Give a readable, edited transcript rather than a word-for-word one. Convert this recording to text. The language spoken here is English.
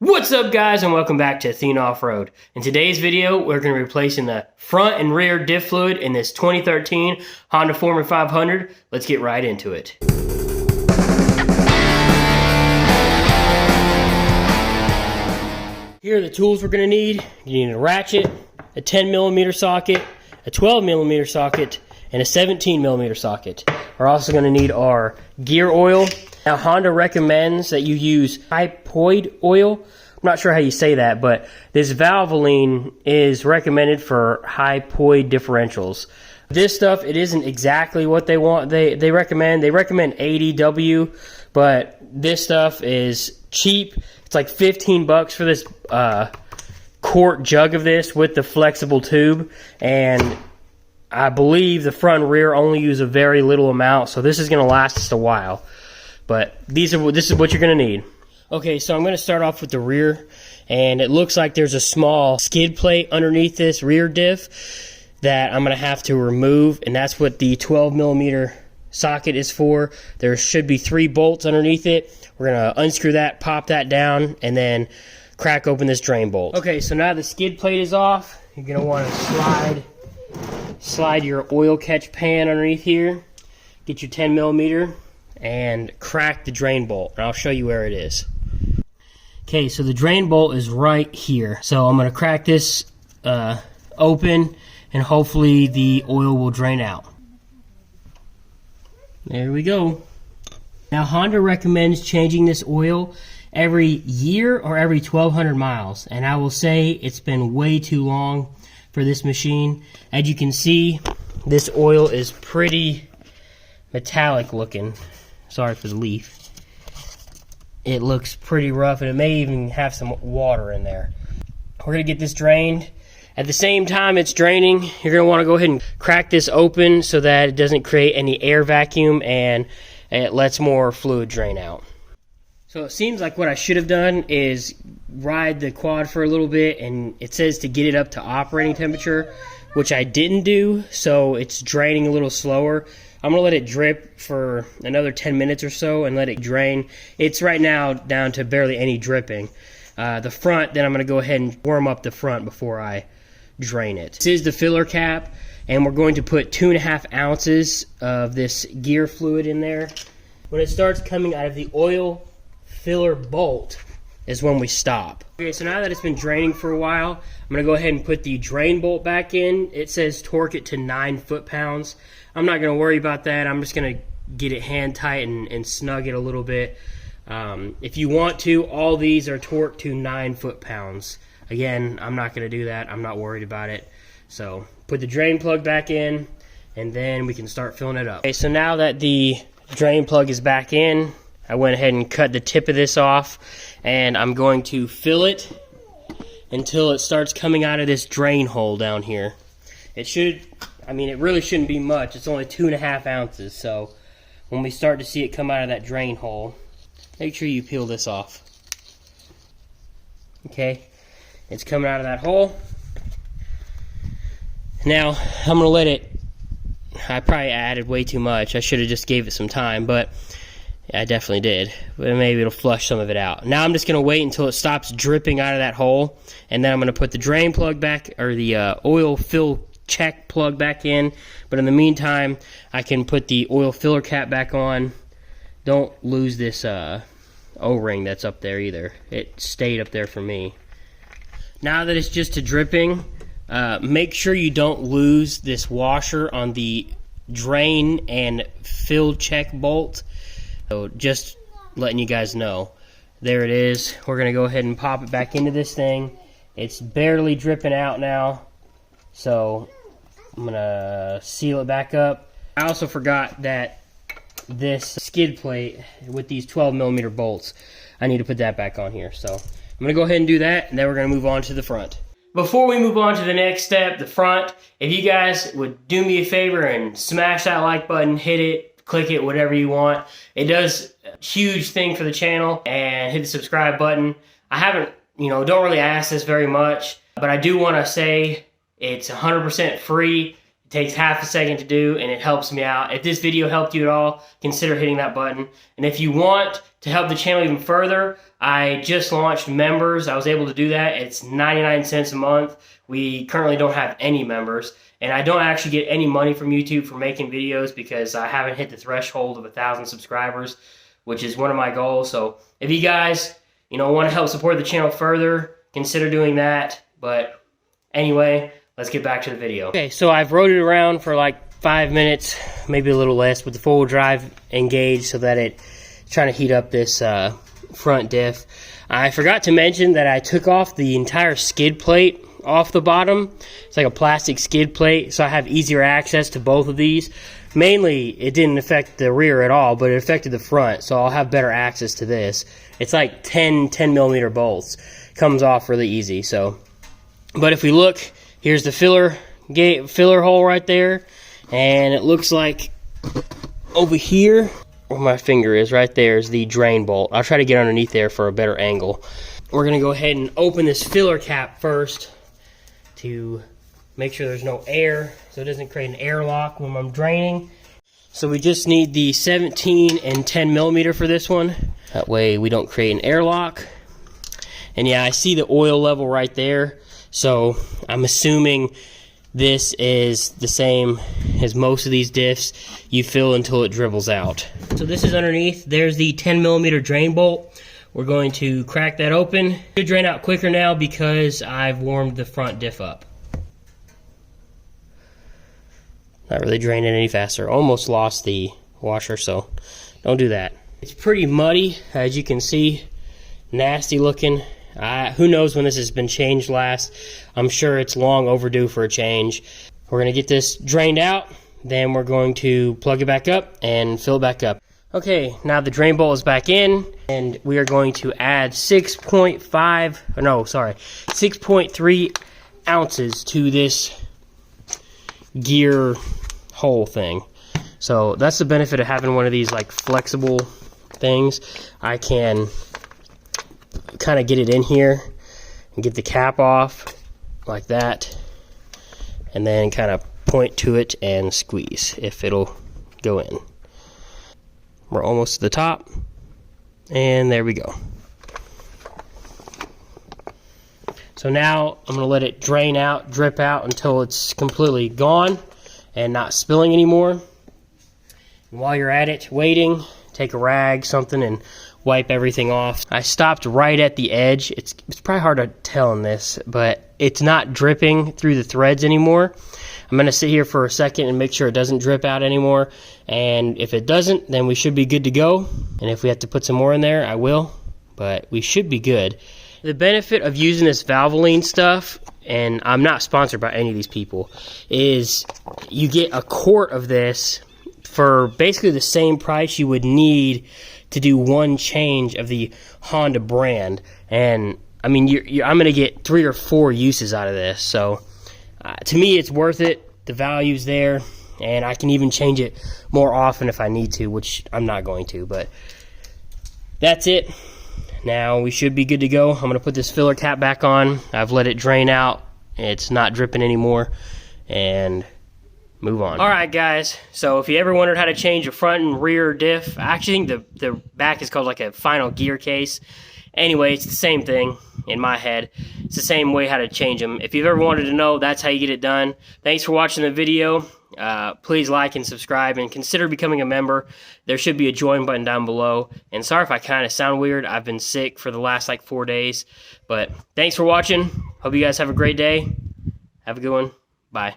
What's up guys, and welcome back to Athena Off-Road. In today's video, we're going to be replacing the front and rear diff fluid in this 2013 Honda Foreman 500. Let's get right into it. Here are the tools we're going to need. You need a ratchet, a 10mm socket, a 12mm socket, and a 17mm socket. We're also going to need our gear oil. Now Honda recommends that you use hypoid oil. I'm not sure how you say that, but this Valvoline is recommended for hypoid differentials. This stuff, it isn't exactly what they want. They recommend 80W, but this stuff is cheap. It's like 15 bucks for this quart jug of this with the flexible tube, and I believe the front and rear only use a very little amount, so this is going to last us a while. But this is what you're going to need. Okay, so I'm going to start off with the rear, and it looks like there's a small skid plate underneath this rear diff that I'm going to have to remove, and that's what the 12mm socket is for. There should be 3 bolts underneath it. We're going to unscrew that, pop that down, and then crack open this drain bolt. Okay, so now the skid plate is off. You're going to want to slide your oil catch pan underneath here. Get your 10mm. And crack the drain bolt, and I'll show you where it is. Okay, so the drain bolt is right here. So I'm going to crack this open, and hopefully the oil will drain out. There we go. Now Honda recommends changing this oil every year or every 1,200 miles, and I will say it's been way too long for this machine. As you can see, this oil is pretty metallic looking. Sorry for the leaf. It looks pretty rough, and it may even have some water in there. We're going to get this drained. At the same time it's draining, you're going to want to go ahead and crack this open so that it doesn't create any air vacuum and it lets more fluid drain out. So it seems like what I should have done is ride the quad for a little bit, and it says to get it up to operating temperature, which I didn't do, so it's draining a little slower. I'm going to let it drip for another 10 minutes or so and let it drain. It's right now down to barely any dripping. The front, then I'm going to go ahead and warm up the front before I drain it. This is the filler cap, and we're going to put 2.5 ounces of this gear fluid in there. When it starts coming out of the oil filler bolt is when we stop. Okay, so now that it's been draining for a while, I'm going to go ahead and put the drain bolt back in. It says torque it to 9 foot-pounds. I'm not going to worry about that. I'm just going to get it hand tight and snug it a little bit. If you want to, all these are torqued to 9 foot-pounds. Again, I'm not going to do that. I'm not worried about it. So put the drain plug back in, and then we can start filling it up. Okay, so now that the drain plug is back in, I went ahead and cut the tip of this off, and I'm going to fill it until it starts coming out of this drain hole down here. It should, it really shouldn't be much. It's only 2.5 ounces, so when we start to see it come out of that drain hole, make sure you peel this off. Okay, it's coming out of that hole. Now, I'm going to let it, I probably added way too much. I should have just gave it some time, but I definitely did. But maybe it'll flush some of it out. Now I'm just going to wait until it stops dripping out of that hole, and then I'm going to put the drain plug back, or the oil fill check plug back in. But in the meantime, I can put the oil filler cap back on. Don't lose this O-ring that's up there either. It stayed up there for me. Now that it's just a dripping, make sure you don't lose this washer on the drain and fill check bolt. So just letting you guys know. There it is. We're going to go ahead and pop it back into this thing. It's barely dripping out now, so I'm going to seal it back up. I also forgot that this skid plate with these 12mm bolts, I need to put that back on here. So I'm going to go ahead and do that, and then we're going to move on to the front. Before we move on to the next step, the front, if you guys would do me a favor and smash that like button, hit it, click it, whatever you want. It does a huge thing for the channel, and hit the subscribe button. I haven't, don't really ask this very much, but I do want to say it's 100% free. It takes half a second to do, and it helps me out. If this video helped you at all, consider hitting that button. And if you want to help the channel even further, I just launched members. I was able to do that. It's 99 cents a month. We currently don't have any members, and I don't actually get any money from YouTube for making videos because I haven't hit the threshold of 1,000 subscribers, which is one of my goals. So if you guys, want to help support the channel further, consider doing that. But anyway, let's get back to the video. Okay, so I've rode it around for like 5 minutes, maybe a little less, with the four-wheel drive engaged so that it's trying to heat up this front diff. I forgot to mention that I took off the entire skid plate off the bottom. It's like a plastic skid plate, so I have easier access to both of these. Mainly, it didn't affect the rear at all, but it affected the front, so I'll have better access to this. It's like 10 millimeter bolts. Comes off really easy. So, but if we look, here's the filler hole right there, and it looks like over here, where my finger is, right there is the drain bolt. I'll try to get underneath there for a better angle. We're going to go ahead and open this filler cap first to make sure there's no air, so it doesn't create an airlock when I'm draining. So we just need the 17 and 10 millimeter for this one. That way we don't create an airlock. And yeah, I see the oil level right there, so I'm assuming this is the same as most of these diffs. You fill until it dribbles out. So this is underneath. There's the 10 millimeter drain bolt. We're going to crack that open. It should drain out quicker now because I've warmed the front diff up. Not really draining any faster. Almost lost the washer, so don't do that. It's pretty muddy, as you can see. Nasty looking. Who knows when this has been changed last. I'm sure it's long overdue for a change. We're going to get this drained out, then we're going to plug it back up and fill it back up. Okay, now the drain bolt is back in, and we are going to add 6.3 ounces to this gear hole thing. So that's the benefit of having one of these like flexible things. I can kind of get it in here and get the cap off like that, and then kind of point to it and squeeze if it'll go in. We're almost to the top, and there we go. So now I'm going to let it drain out, drip out until it's completely gone and not spilling anymore. And while you're at it, waiting, take a rag, something, and wipe everything off. I stopped right at the edge. It's probably hard to tell in this, but it's not dripping through the threads anymore. I'm going to sit here for a second and make sure it doesn't drip out anymore. And if it doesn't, then we should be good to go. And if we have to put some more in there, I will. But we should be good. The benefit of using this Valvoline stuff, and I'm not sponsored by any of these people, is you get a quart of this for basically the same price you would need to do one change of the Honda brand. And I mean, I'm going to get 3 or 4 uses out of this. So to me, it's worth it. The value's there, and I can even change it more often if I need to, which I'm not going to. But that's it. Now we should be good to go. I'm going to put this filler cap back on. I've let it drain out. It's not dripping anymore. And move on. Alright guys, so if you ever wondered how to change a front and rear diff, I actually think the back is called like a final gear case. Anyway, it's the same thing in my head. It's the same way how to change them. If you've ever wanted to know, that's how you get it done. Thanks for watching the video. Please like and subscribe and consider becoming a member. There should be a join button down below. And sorry if I kind of sound weird. I've been sick for the last like 4 days. But thanks for watching. Hope you guys have a great day. Have a good one. Bye.